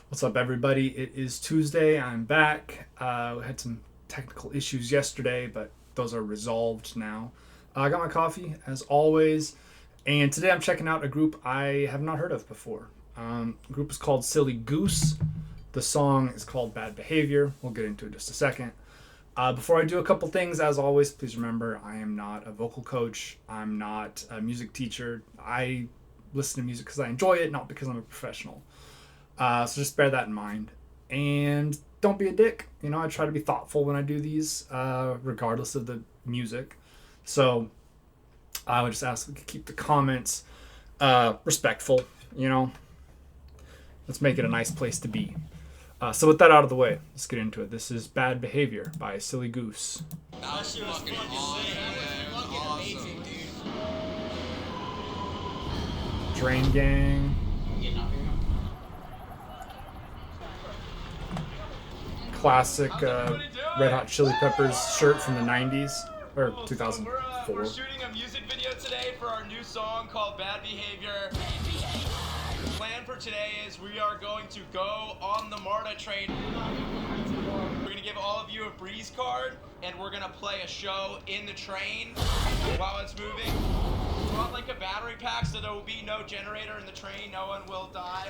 What's up, everybody? It is Tuesday. I'm back. We had some technical issues yesterday, but those are resolved now. I got my coffee, as always, and today I'm checking out a group I have not heard of before. The group is called Silly Goose. The song is called Bad Behavior. We'll get into it in just a second. Before I do a couple things, as always, please remember I am not a vocal coach. I'm not a music teacher. I listen to music because I enjoy it, not because I'm a professional. So just bear that in mind. And don't be a dick. You know, I try to be thoughtful when I do these, regardless of the music. So I would just ask that we keep the comments respectful, you know. Let's make it a nice place to be. So with that out of the way, let's get into it. This is Bad Behavior by Silly Goose. That was fucking awesome. Drain Gang. Classic Red Hot Chili Peppers shirt from the 90s or 2004. We're shooting a music video today for our new song called Bad Behavior. The plan for today is we are going to go on the MARTA train. We're going to give all of you a breeze card, and we're going to play a show in the train while it's moving. We want like a battery pack so there will be no generator in the train, no one will die.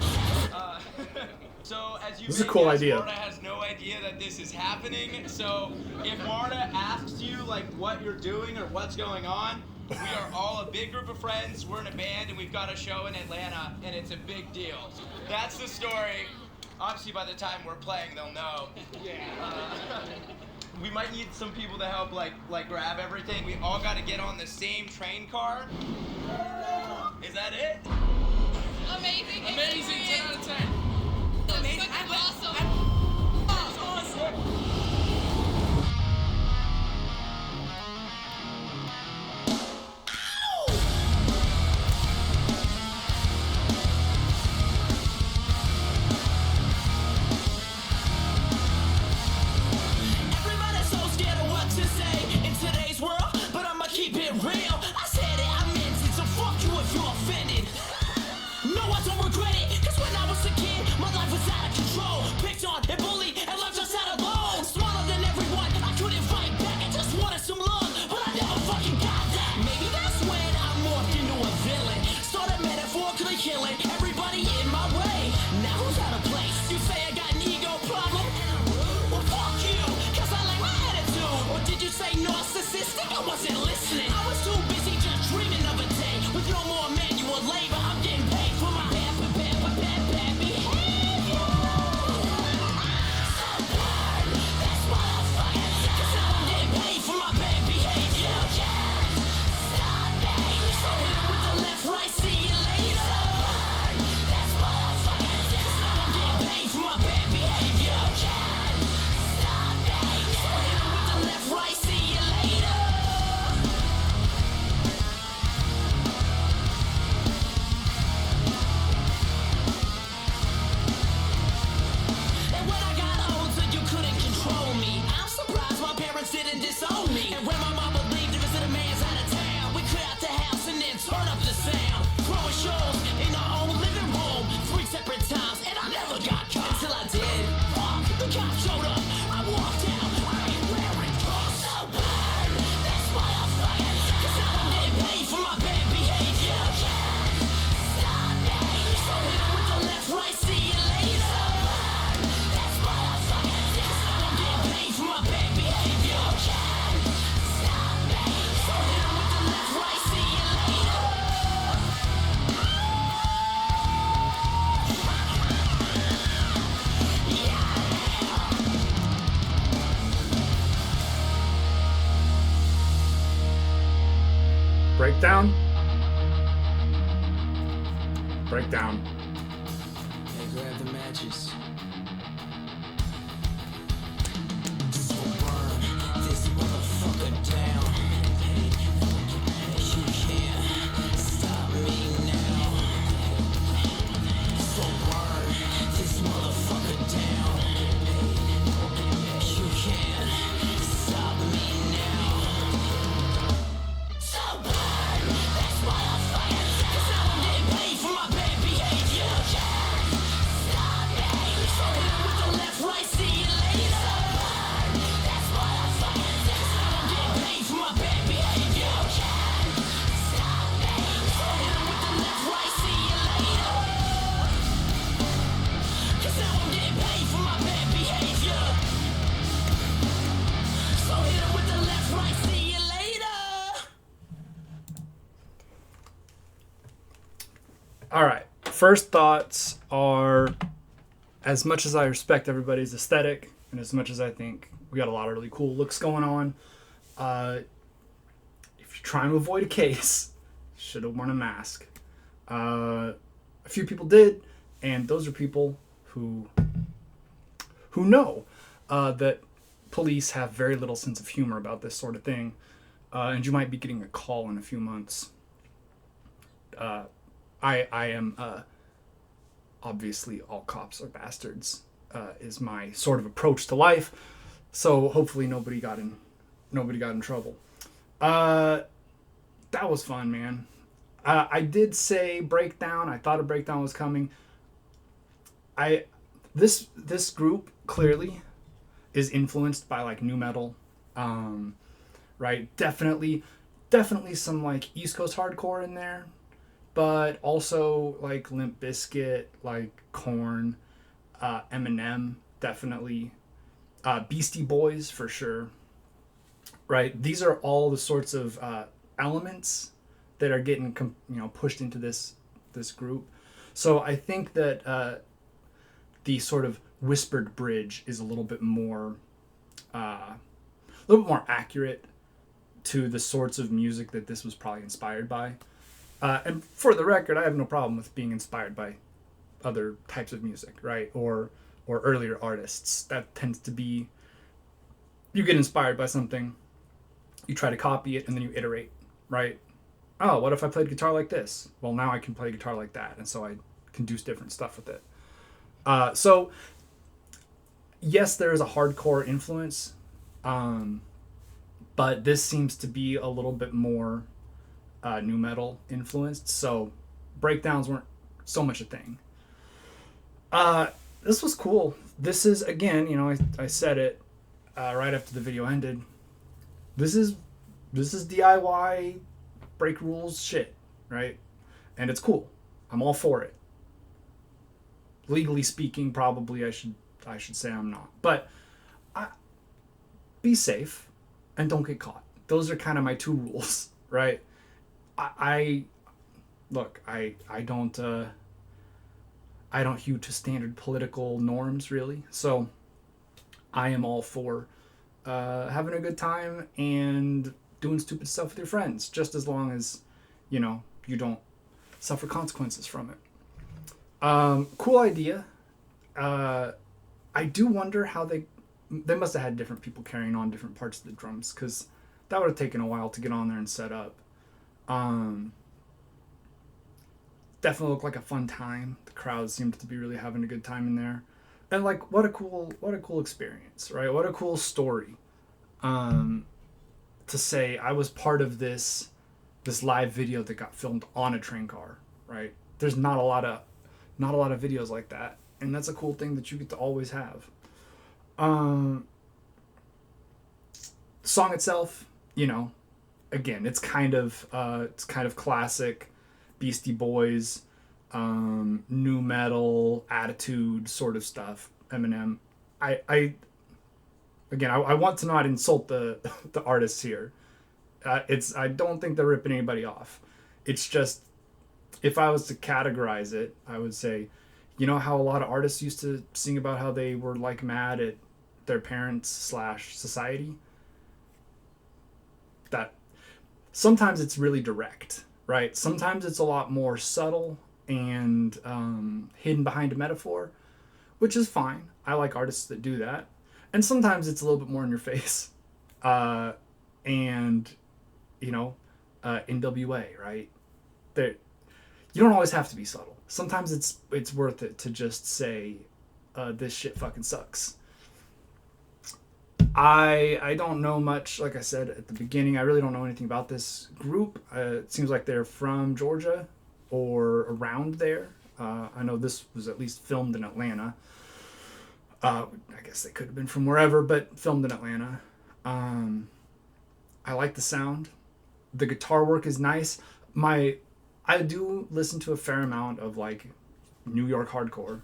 So as you this is a cool idea. MARTA has no idea that this is happening, so if MARTA asks you like what you're doing or what's going on, we are all a big group of friends, we're in a band, and we've got a show in Atlanta, and it's a big deal. That's the story. Obviously by the time we're playing, they'll know. We might need some people to help like grab everything. We all got to get on the same train car. Is that it? Amazing. 10 out of 10. Amazing. I'm awesome. That was awesome. Everybody's so scared of what to say in today's world, but I'ma keep it real. I said it, I meant it, so fuck you if you're offended. No, I don't regret it, cause when I was a kid, my life was out of control. Picked on and bullied and left us out alone. Smarter than everyone, I couldn't fight back. I just wanted some love, but I never fucking got that. Maybe that's when I morphed into a villain. Started metaphorically killing everybody in my way. Now who's out of place? You say I got an ego problem? Well, fuck you, cause I like my attitude. Or did you say narcissistic? I wasn't listening. I was too busy just dreaming of a day with no more manual labor. I'm getting paid for my bad behavior. So bad, that's what I fucking say. Cause now I'm getting paid for my bad behavior. You can't stop me. So hit it with the left, right, see you later. So bad, that's what I fucking say. Cause now I'm getting paid for my bad behavior. You can't stop me. So hit it with the left, right, see you later. And when I got older, you couldn't control me. I'm surprised my parents didn't disown me. And when my mama believed to visit a man's out of town, we clear out the house and then turn up the sound. Throwing shows in our own living room 3 separate times, and I never got caught until I did. Fuck, the cop showed up. I walked out. I ain't wearing clothes. So bad, that's why I fucking say. Cause now I'm getting paid for my bad behavior. You can't stop me. So hit it with the left, right, see you later. So bad, that's why I fucking say. Cause now I'm getting paid for my bad behavior. You can't stop me. So hit it with the left, right, see you later. Breakdown. Breakdown. Hey, grab the matches. So burn this motherfucker down. You can't stop me now. So burn this motherfucker down. You can't stop me now. So burn, that's what I fucking say. Cause now I'm getting paid for my bad behavior. You can't stop me. Now I'm getting paid for my bad behavior. So hit him with the left, right, see you later. All right. First thoughts are, as much as I respect everybody's aesthetic, and as much as I think we got a lot of really cool looks going on, if you're trying to avoid a case, should have worn a mask. A few people did, and those are people who know that police have very little sense of humor about this sort of thing, and you might be getting a call in a few months. I am obviously all cops are bastards is my sort of approach to life, so hopefully nobody got in trouble. That was fun, man. I did say breakdown. I thought a breakdown was coming. This group clearly is influenced by like nu metal, right? Definitely some like East Coast hardcore in there, but also like Limp Bizkit, like Korn, Eminem, definitely, Beastie Boys for sure, right? These are all the sorts of elements that are getting pushed into this group. So I think that the sort of whispered bridge is a little bit more accurate to the sorts of music that this was probably inspired by. And for the record, I have no problem with being inspired by other types of music, right? Or earlier artists. That tends to be, you get inspired by something, you try to copy it, and then you iterate, right? Oh, what if I played guitar like this? Well, now I can play guitar like that, and so I can do different stuff with it. So, yes, there is a hardcore influence, but this seems to be a little bit more nu metal influenced, so breakdowns weren't so much a thing. This was cool. This is, again, I said it right after the video ended. This is DIY break rules shit, right? And it's cool. I'm all for it. Legally speaking, probably I should say I'm not. But be safe and don't get caught. Those are kind of my two rules, right? I don't hew to standard political norms, really. So I am all for having a good time and doing stupid stuff with your friends, just as long as you don't suffer consequences from it. Cool idea. I do wonder how they must have had different people carrying on different parts of the drums, because that would have taken a while to get on there and set up. Definitely looked like a fun time. The crowd seemed to be really having a good time in there, and like what a cool experience, right? What a cool story. To say I was part of this live video that got filmed on a train car, right? There's not a lot of videos like that, and that's a cool thing that you get to always have. Song itself, again, it's kind of classic Beastie Boys, nu metal, attitude sort of stuff. Eminem. I want to not insult the artists here. I don't think they're ripping anybody off. It's just, if I was to categorize it, I would say, how a lot of artists used to sing about how they were like mad at their parents / society. That sometimes it's really direct, right? Sometimes it's a lot more subtle and hidden behind a metaphor, which is fine. I like artists that do that. And sometimes it's a little bit more in your face. And, NWA, right? You don't always have to be subtle. Sometimes it's worth it to just say, this shit fucking sucks. I don't know much, like I said at the beginning, I really don't know anything about this group. It seems like they're from Georgia or around there. I know this was at least filmed in Atlanta. I guess they could have been from wherever, but filmed in Atlanta. I like the sound. The guitar work is nice. I do listen to a fair amount of like New York hardcore.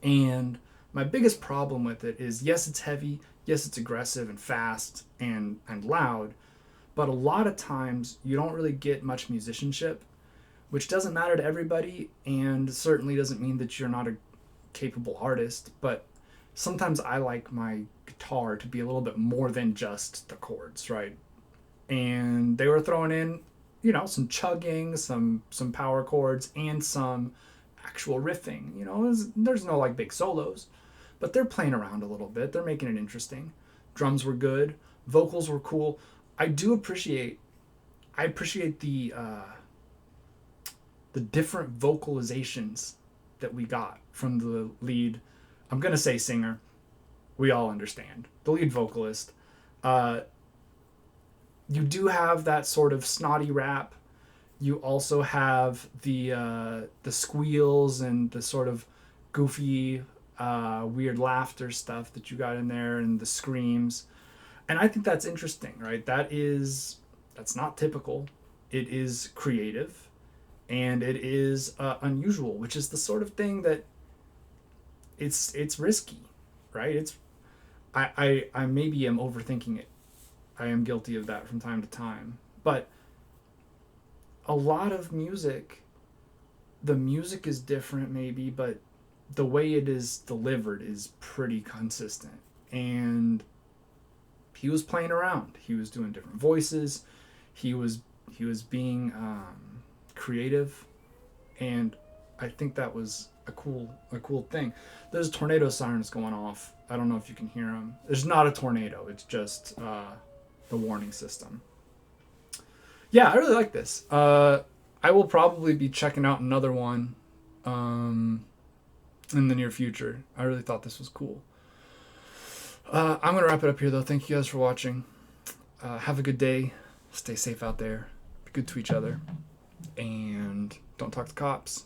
And my biggest problem with it is, yes, it's heavy, yes, it's aggressive and fast and loud, but a lot of times you don't really get much musicianship, which doesn't matter to everybody, and certainly doesn't mean that you're not a capable artist, but sometimes I like my guitar to be a little bit more than just the chords, right? And they were throwing in, some chugging, some power chords, and some actual riffing. There's no like big solos, but they're playing around a little bit. They're making it interesting. Drums were good. Vocals were cool. I appreciate the different vocalizations that we got from the lead. I'm gonna say singer. We all understand the lead vocalist. You do have that sort of snotty rap. You also have the squeals and the sort of goofy, weird laughter stuff that you got in there, and the screams. And I think that's interesting, right? That's not typical. It is creative, and it is unusual, which is the sort of thing that it's risky, right? I maybe am overthinking it. I am guilty of that from time to time. But a lot of music, the music is different maybe, but the way it is delivered is pretty consistent. And he was playing around. He was doing different voices. He was being creative, and I think that was a cool thing. There's tornado sirens going off. I don't know if you can hear them. There's not a tornado. It's just the warning system. Yeah, I really like this. I will probably be checking out another one in the near future. I really thought this was cool. I'm going to wrap it up here, though. Thank you guys for watching. Have a good day. Stay safe out there. Be good to each other. And don't talk to cops.